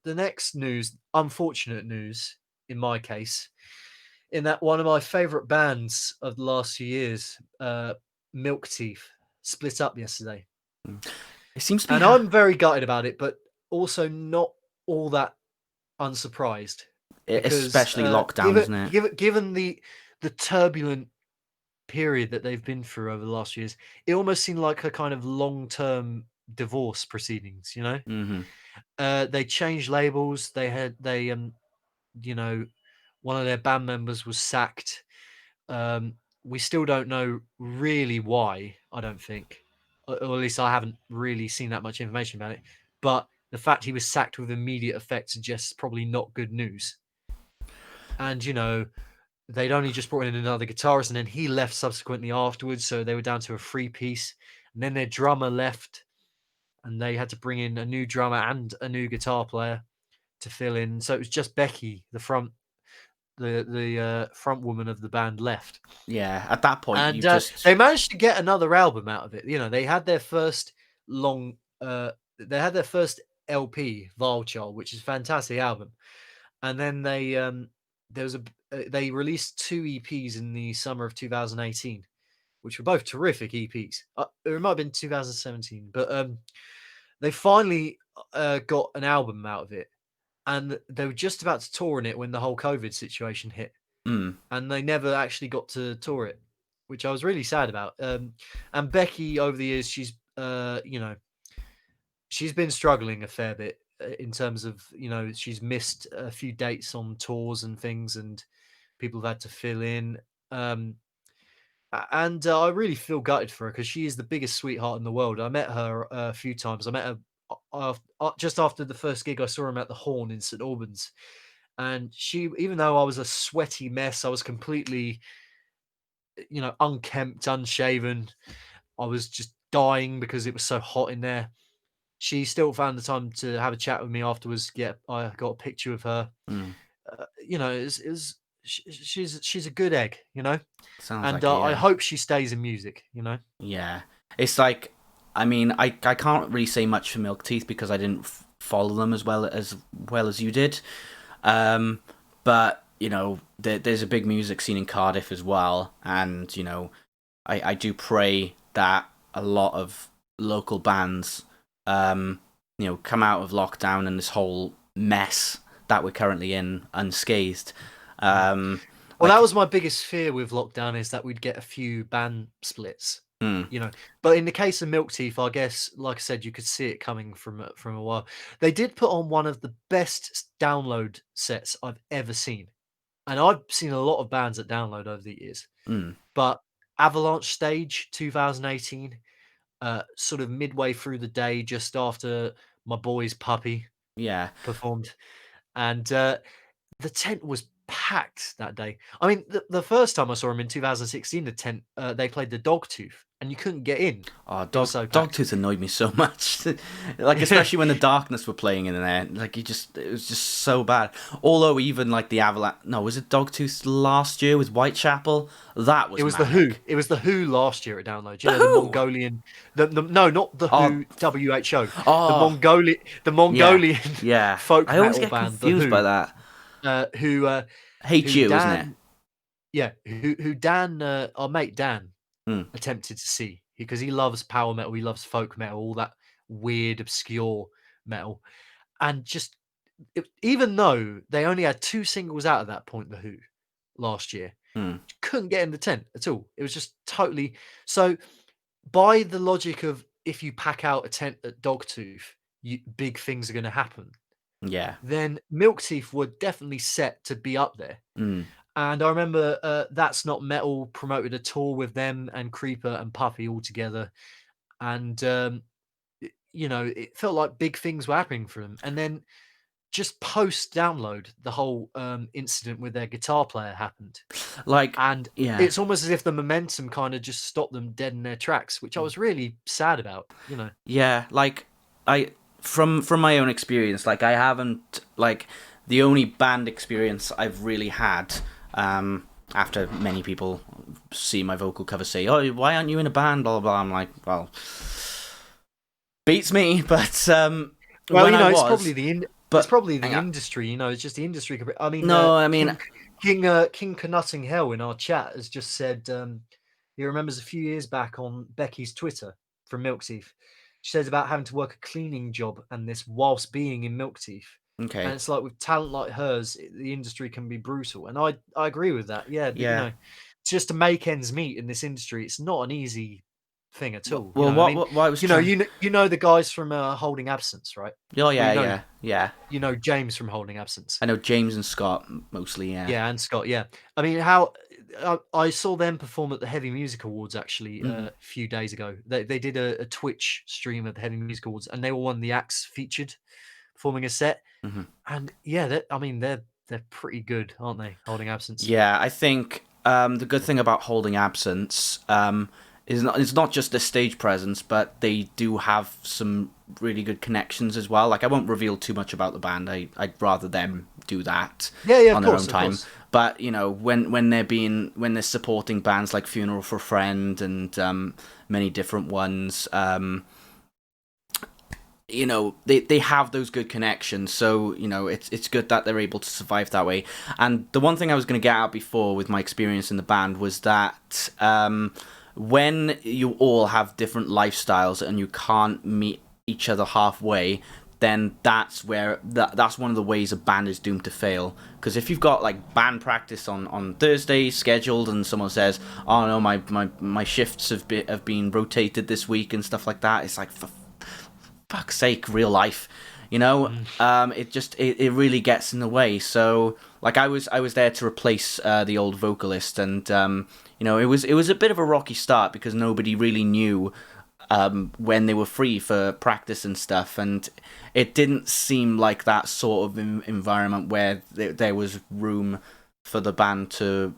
the next news, unfortunate news in my case, in that one of my favourite bands of the last few years, Milk Teeth, split up yesterday. It seems to be And I'm very gutted about it, but also not all that unsurprised because especially lockdown, given isn't it? given given the turbulent period that they've been through over the last years, it almost seemed like a kind of long-term divorce proceedings. Hmm. They changed labels. You know, one of their band members was sacked. We still don't know really why. I don't think, or at least I haven't really seen that much information about it. But the fact he was sacked with immediate effect suggests probably not good news. And they'd only just brought in another guitarist, and then he left subsequently afterwards, so they were down to a three-piece. And then their drummer left, and they had to bring in a new drummer and a new guitar player to fill in. So it was just Becky, the front woman of the band, left. Yeah, at that point, And you've just they managed to get another album out of it. They had their first long, they had their first LP, Child, which is a fantastic album. And then they released two EPs in the summer of 2018, which were both terrific EPs. It might have been 2017, but they finally got an album out of it, and they were just about to tour in it when the whole COVID situation hit, mm, and they never actually got to tour it, which I was really sad about. And Becky, over the years, she's been struggling a fair bit in terms of she's missed a few dates on tours and things, and people have had to fill in. Um, and I really feel gutted for her because she is the biggest sweetheart in the world. I met her a few times. I met her just after the first gig. I saw him at the Horn in St Albans, and even though I was a sweaty mess, I was completely, unkempt, unshaven. I was just dying because it was so hot in there. She still found the time to have a chat with me afterwards. Yeah, I got a picture of her. mm, She's a good egg, sounds and like it. I Yeah, hope she stays in music. yeah. It's like, I mean, I can't really say much for Milk Teeth because I didn't follow them as well as you did. But there's a big music scene in Cardiff as well, and I do pray that a lot of local bands, come out of lockdown and this whole mess that we're currently in unscathed. Um, Well, that like, was my biggest fear with lockdown, is that we'd get a few band splits, mm, you know. But in the case of Milk Teeth, I guess, like I said, you could see it coming from a while. They did put on one of the best download sets I've ever seen, and I've seen a lot of bands that download over the years. mm, But Avalanche Stage 2018, sort of midway through the day, just after my boy's puppy yeah. performed, and the tent was packed that day. I mean, the first time I saw him in 2016, the tent, they played the Dogtooth, and you couldn't get in. Oh, It was so packed. Dogtooth annoyed me so much. Like, especially when the Darkness were playing in there. Like, it was just so bad. Although even like the Avalanche, no, was it Dogtooth last year with Whitechapel? That It was was the Who. manic. It was the Who last year at Download. The The Who. Mongolian, no, not the Oh, Who, WHO, oh, the yeah, Mongolian yeah. folk I always metal get band, the confused by Who, that. uh, who, uh, who HU, isn't it? Dan, yeah, who Dan, our mate Dan, Hmm. attempted to see, because he loves power metal, he loves folk metal, all that weird, obscure metal, and just even though they only had two singles out at that point, the Who, last year, Hmm. couldn't get in the tent at all. It was just totally so. By the logic of, if you pack out a tent at Dogtooth, big things are going to happen. Yeah. Then Milk Teeth were definitely set to be up there. Hmm. And I remember That's Not Metal promoted a tour with them and Creeper and Puppy all together. And, it felt like big things were happening for them. And then just post download, the whole incident with their guitar player happened. Like, And yeah. it's almost as if the momentum kind of just stopped them dead in their tracks, which I was really sad about. Yeah, like I from my own experience, like I haven't like the only band experience I've really had after many people see my vocal cover say, "Oh, why aren't you in a band?" blah blah blah. I'm like, well, beats me, but Well, when I it's probably was, It's But probably hang the on. industry, you know, it's just the industry. I mean, No, I mean, King Canutting Hell in our chat has just said he remembers a few years back on Becky's Twitter from Milk Teeth. She says about having to work a cleaning job and this whilst being in Milk Teeth. And okay. it's like with talent like hers, the industry can be brutal. And I agree with that. Yeah, you Yeah. know, just to make ends meet in this industry, it's not an easy thing at all. You Well, know, I mean, what I was trying. you know the guys from Holding Absence, right? Oh Well, yeah, yeah, yeah. you know James from Holding Absence. I know James and Scott mostly. Yeah. Yeah, and Scott. Yeah, I mean, how I saw them perform at the Heavy Music Awards actually Hmm. a few days ago. They did a Twitch stream of the Heavy Music Awards, and they were one of the acts featured performing a set. Hmm. And yeah, I mean, they're pretty good, aren't they? Holding Absence. Yeah, I think the good thing about Holding Absence is not it's not just the stage presence, but they do have some really good connections as well. Like I won't reveal too much about the band. I'd rather them do that Yeah, yeah, on their own of time. course. But you know, when they're supporting bands like Funeral for a Friend and many different ones, you know they have those good connections, so you know it's good that they're able to survive that way. And the one thing I was going to get at before with my experience in the band was that when you all have different lifestyles and you can't meet each other halfway, then that's where that's one of the ways a band is doomed to fail. Because if you've got like band practice on Thursday scheduled and someone says, oh no, my shifts have been rotated this week and stuff like that, it's like, for fuck's sake, real life, you know. Mm. It really gets in the way. So like I was there to replace the old vocalist, and you know it was a bit of a rocky start because nobody really knew when they were free for practice and stuff, and it didn't seem like that sort of environment where there was room for the band to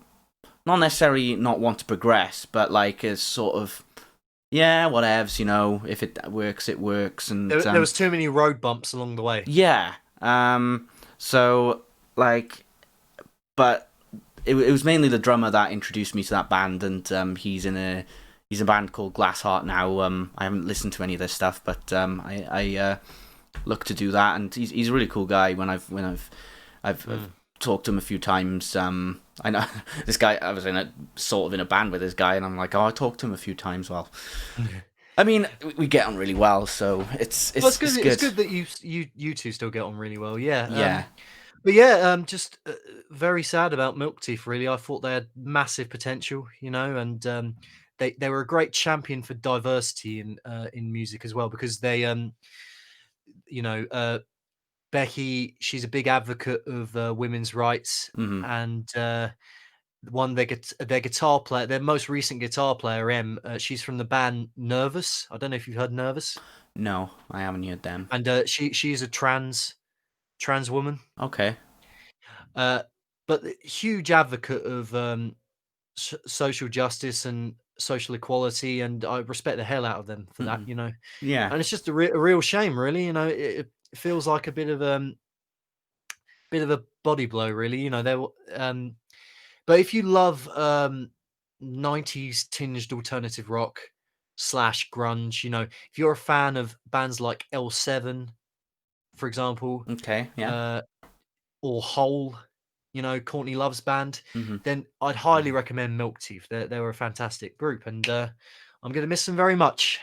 not necessarily not want to progress, but like a sort of, yeah, whatevs, you know, if it works, it works. And There was too many road bumps along the way. yeah, so like, but it was mainly the drummer that introduced me to that band, and he's in a band called Glassheart now. I haven't listened to any of their stuff, but I look to do that, and he's a really cool guy. I've Mm. talked to him a few times. I know this guy. I was sort of in a band with this guy, and I'm like, oh, I talked to him a few times. Well, I mean, we get on really well, so it's Well, it's it's it's good. good that you two still get on really well. Yeah. Yeah. But yeah, just very sad about Milk Teeth. Really, I thought they had massive potential, you know, and they were a great champion for diversity in music as well because they you know Becky, she's a big advocate of women's rights, Hmm. and one their guitar player, their most recent guitar player, she's from the band Nervous. I don't know if you've heard Nervous, No, I haven't heard them. and she's a trans woman. Okay. Uh, but huge advocate of social justice and social equality, and I respect the hell out of them for that, Hmm. you know. Yeah. And it's just a real shame, really. You know, it feels like a bit of a body blow, really. You know, but if you love 90s tinged alternative rock slash grunge, you know, if you're a fan of bands like L7, for example, Okay. Yeah. uh, or Hole, you know, Courtney Love's band, Hmm. then I'd highly recommend Milk Teeth. They were a fantastic group, and I'm going to miss them very much.